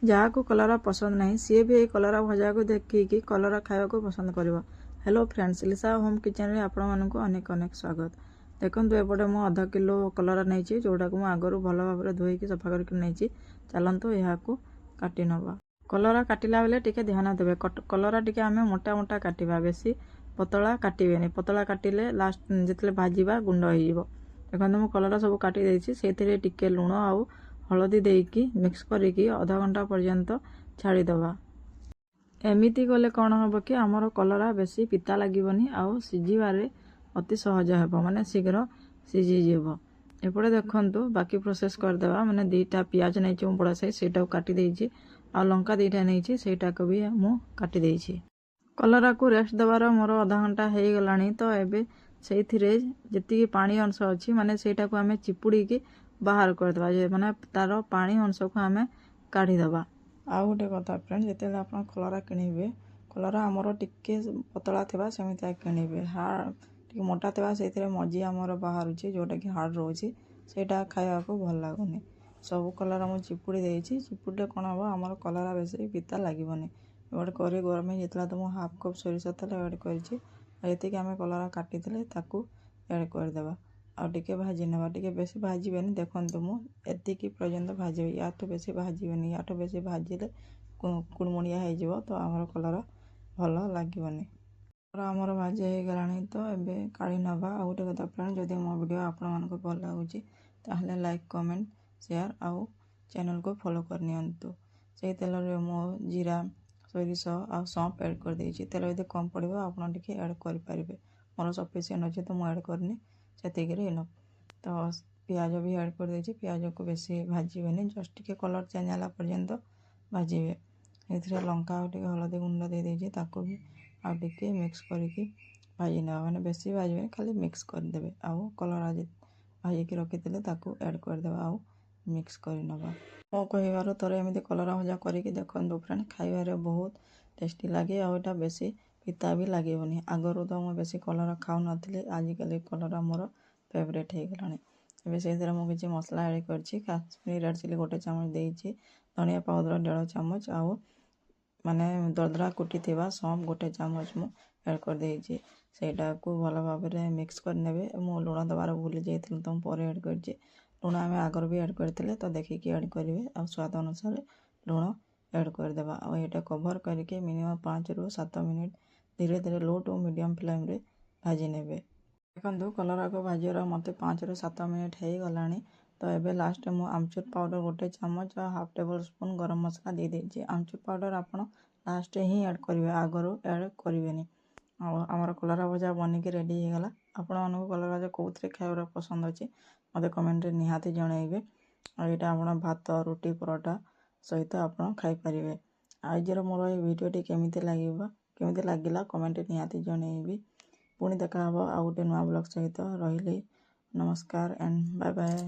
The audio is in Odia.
ଯାହାକୁ କଲରା ପସନ୍ଦ ନାହିଁ ସିଏ ବି ଏଇ କଲରା ଭଜାକୁ ଦେଖିକି କଲରା ଖାଇବାକୁ ପସନ୍ଦ କରିବ। ହ୍ୟାଲୋ ଫ୍ରେଣ୍ଡସ୍, ଲିସା ହୋମ୍ କିଚେନ୍ରେ ଆପଣମାନଙ୍କୁ ଅନେକ ଅନେକ ସ୍ୱାଗତ। ଦେଖନ୍ତୁ ଏପଟେ ମୁଁ ଅଧ କିଲୋ କଲରା ନେଇଛି, ଯେଉଁଟାକୁ ମୁଁ ଆଗରୁ ଭଲ ଭାବରେ ଧୋଇକି ସଫା କରିକି ନେଇଛି। ଚାଲନ୍ତୁ ଏହାକୁ କାଟି ନେବା। କଲରା କାଟିଲା ବେଳେ ଟିକେ ଧ୍ୟାନ ଦେବେ, କଲରା ଟିକେ ଆମେ ମୋଟା ମୋଟା କାଟିବା, ବେଶୀ ପତଳା କାଟିବେନି। ପତଳା କାଟିଲେ ଲାଷ୍ଟ ଯେତେବେଳେ ଭାଜିବା ଗୁଣ୍ଡ ହେଇଯିବ। ଦେଖନ୍ତୁ ମୁଁ କଲରା ସବୁ କାଟି ଦେଇଛି, ସେଇଥିରେ ଟିକେ ଲୁଣ ଆଉ ହଳଦୀ ଦେଇକି ମିକ୍ସ କରିକି ଅଧଘଣ୍ଟା ପର୍ଯ୍ୟନ୍ତ ଛାଡ଼ିଦେବା। ଏମିତି କଲେ କ'ଣ ହେବ କି ଆମର କଲରା ବେଶୀ ପିତା ଲାଗିବନି ଆଉ ସିଝିବାରେ ଅତି ସହଜ ହେବ, ମାନେ ଶୀଘ୍ର ସିଝିଯିବ। ଏପଟେ ଦେଖନ୍ତୁ ବାକି ପ୍ରୋସେସ୍ କରିଦେବା। ମାନେ 2ଟା ପିଆଜ ନେଇଛି ମୁଁ ବଡ଼ ସାଇଜ୍, ସେଇଟାକୁ କାଟି ଦେଇଛି। ଆଉ ଲଙ୍କା 2ଟା ନେଇଛି, ସେଇଟାକୁ ବି ମୁଁ କାଟି ଦେଇଛି। କଲରାକୁ ରେଷ୍ଟ ଦେବାର ମୋର ଅଧଘଣ୍ଟା ହେଇଗଲାଣି। ତ ଏବେ ସେଇଥିରେ ଯେତିକି ପାଣି ଅଂଶ ଅଛି ମାନେ ସେଇଟାକୁ ଆମେ ଚିପୁଡ଼ିକି ବାହାର କରିଦେବା, ମାନେ ତାର ପାଣି ଅଂଶକୁ ଆମେ କାଢ଼ିଦେବା। ଆଉ ଗୋଟେ କଥା ଫ୍ରେଣ୍ଡ, ଯେତେବେଳେ ଆପଣ କଲରା କିଣିବେ, କଲରା ଆମର ଟିକେ ପତଳା ଥିବା ସେମିତି କିଣିବେ। ଟିକେ ମୋଟା ଥିବା ସେଇଥିରେ ମଞ୍ଜି ଆମର ବାହାରୁଛି, ଯେଉଁଟାକି ହାର୍ଡ଼ ରହୁଛି, ସେଇଟା ଖାଇବାକୁ ଭଲ ଲାଗୁନି। ସବୁ କଲରା ମୁଁ ଚିପୁଡ଼ି ଦେଇଛି। ଚିପୁଡ଼ିଲେ କ'ଣ ହେବ, ଆମର କଲରା ବେଶୀ ପିତା ଲାଗିବନି। ଏପଟେ କଢ଼େଇ ଗରମ ହେଇଯାଇଥିଲା ତ ମୁଁ ହାଫ୍ କପ୍ ସୋରିଷ ତେଲ ଆଡ଼୍ କରିଛି। ଆଉ ଏତିକି ଆମେ କଲରା କାଟିଥିଲେ ତାକୁ ଆଡ଼୍ କରିଦେବା। ଆଉ ଟିକେ ଭାଜି ନେବା, ଟିକେ ବେଶୀ ଭାଜିବେନି। ଦେଖନ୍ତୁ ମୁଁ ଏତିକି ପର୍ଯ୍ୟନ୍ତ ଭାଜିବି, ୟାଠୁ ବେଶୀ ଭାଜିବେନି। ୟାଠୁ ବେଶୀ ଭାଜିଲେ କୁଡ଼ମୁଡ଼ିଆ ହେଇଯିବ, ତ ଆମର କଲରା ଭଲ ଲାଗିବନି। ଆମର ଭାଜି ହେଇଗଲାଣି, ତ ଏବେ କାଢ଼ି ନେବା। ଆଉ ଗୋଟେ କଥା ଫ୍ରେଣ୍ଡ, ଯଦି ମୋ ଭିଡ଼ିଓ ଆପଣମାନଙ୍କୁ ଭଲ ଲାଗୁଛି ତାହେଲେ ଲାଇକ୍, କମେଣ୍ଟ, ସେୟାର ଆଉ ଚ୍ୟାନେଲକୁ ଫଲୋ କରିନିଅନ୍ତୁ। ସେଇ ତେଲରେ ମୁଁ ଜିରା, ସୋରିଷ ଆଉ ସੌଂଫ ଆଡ଼୍ କରିଦେଇଛି। ତେଲ ଯଦି କମ୍ ପଡ଼ିବ ଆପଣ ଟିକେ ଆଡ଼୍ କରିପାରିବେ। ମୋର ସଫିସିଏଣ୍ଟ ଅଛି ତ ମୁଁ ଆଡ଼୍ କରିନି, ସେତିକିରେ ଇନଫ୍। ତ ପିଆଜ ବି ଆଡ଼୍ କରିଦେଇଛି। ପିଆଜକୁ ବେଶୀ ଭାଜିବେନି, ଜଷ୍ଟ ଟିକେ କଲର୍ ଚେଞ୍ଜ ହେଲା ପର୍ଯ୍ୟନ୍ତ ଭାଜିବେ। ଏଥିରେ ଲଙ୍କା ଆଉ ଟିକେ ହଳଦୀ ଗୁଣ୍ଡ ଦେଇଦେଇଛି, ତାକୁ ବି ଆଉ ଟିକେ ମିକ୍ସ କରିକି ଭାଜି ନେବା। ମାନେ ବେଶୀ ଭାଜିବେନି, ଖାଲି ମିକ୍ସ କରିଦେବେ। ଆଉ କଲରା ଭାଜିକି ରଖିଥିଲେ ତାକୁ ଆଡ଼୍ କରିଦେବା ଆଉ ମିକ୍ସ କରିନେବା। ମୁଁ କହିବାର ଥରେ ଏମିତି କଲରା ଭଜା କରିକି ଦେଖନ୍ତୁ ଫ୍ରେଣ୍ଡ, ଖାଇବାରେ ବହୁତ ଟେଷ୍ଟି ଲାଗେ ଆଉ ଏଇଟା ବେଶୀ ପିତା ବି ଲାଗିବନି। ଆଗରୁ ତ ମୁଁ ବେଶୀ କଲରା ଖାଉନଥିଲି, ଆଜିକାଲି କଲରା ମୋର ଫେଭରେଟ୍ ହେଇଗଲାଣି। ଏବେ ସେଇଥିରେ ମୁଁ କିଛି ମସଲା ଆଡ଼୍ କରିଛି। କାଶ୍ମୀରୀ ରେଡ଼୍ ଚିଲି 1 ଚାମଚ ଦେଇଛି, ଧନିଆ ପାଉଡ଼ର 1.5 ଚାମଚ ଆଉ ମାନେ ଦରଦରା କୁଟିଥିବା ସੌଂଫ 1 ଚାମଚ ମୁଁ ଆଡ଼୍ କରିଦେଇଛି। ସେଇଟାକୁ ଭଲ ଭାବରେ ମିକ୍ସ କରିନେବେ। ମୁଁ ଲୁଣ ଦେବାର ଭୁଲି ଯାଇଥିଲି ତ ମୁଁ ପରେ ଆଡ଼୍ କରିଛି। ଲୁଣ ଆମେ ଆଗରୁ ବି ଆଡ଼୍ କରିଥିଲେ, ତ ଦେଖିକି ଆଡ଼୍ କରିବେ। ଆଉ ସ୍ୱାଦ ଅନୁସାରେ ଲୁଣ ଆଡ଼୍ କରିଦେବା। ଆଉ ଏଇଟା କଭର୍ କରିକି ମିନିମମ୍ 5ରୁ 7 ମିନିଟ୍ ଧୀରେ ଧୀରେ ଲୋ ଟୁ ମିଡ଼ିୟମ୍ ଫ୍ଲେମ୍ରେ ଭାଜି ନେବେ। ଦେଖନ୍ତୁ କଲରାକୁ ଭାଜିବାର ମୋତେ 5ରୁ 7 ମିନିଟ୍ ହେଇଗଲାଣି। ତ ଏବେ ଲାଷ୍ଟରେ ମୁଁ ଆମଚୁର ପାଉଡ଼ର 1 ଚାମଚ ଆଉ ହାଫ୍ ଟେବୁଲ୍ ସ୍ପୁନ୍ ଗରମ ମସଲା ଦେଇଦେଇଛି। ଆମଚୁର ପାଉଡ଼ର ଆପଣ ଲାଷ୍ଟରେ ହିଁ ଆଡ଼୍ କରିବେ, ଆଗରୁ ଆଡ଼୍ କରିବେନି। ଆଉ ଆମର କଲରା ଭଜା ବନିକି ରେଡ଼ି ହେଇଗଲା। ଆପଣମାନଙ୍କୁ କଲରା ଭଜା କେଉଁଥିରେ ଖାଇବାର ପସନ୍ଦ ଅଛି ମୋତେ କମେଣ୍ଟରେ ନିହାତି ଜଣାଇବେ। ଆଉ ଏଇଟା ଆପଣ ଭାତ, ରୁଟି, ପରଟା ସହିତ ଆପଣ ଖାଇପାରିବେ। ଆଜିର ମୋର ଏହି ଭିଡ଼ିଓଟି କେମିତି ଲାଗିଲା କମେଣ୍ଟରେ ନିହାତି ଜଣାଇବି। ପୁଣି ଦେଖା ହେବ ଆଉ ଗୋଟେ ନୂଆ ବ୍ଲଗ୍ ସହିତ। ରହିଲି, ନମସ୍କାର ଆଣ୍ଡ ବାଏ ବାଏ।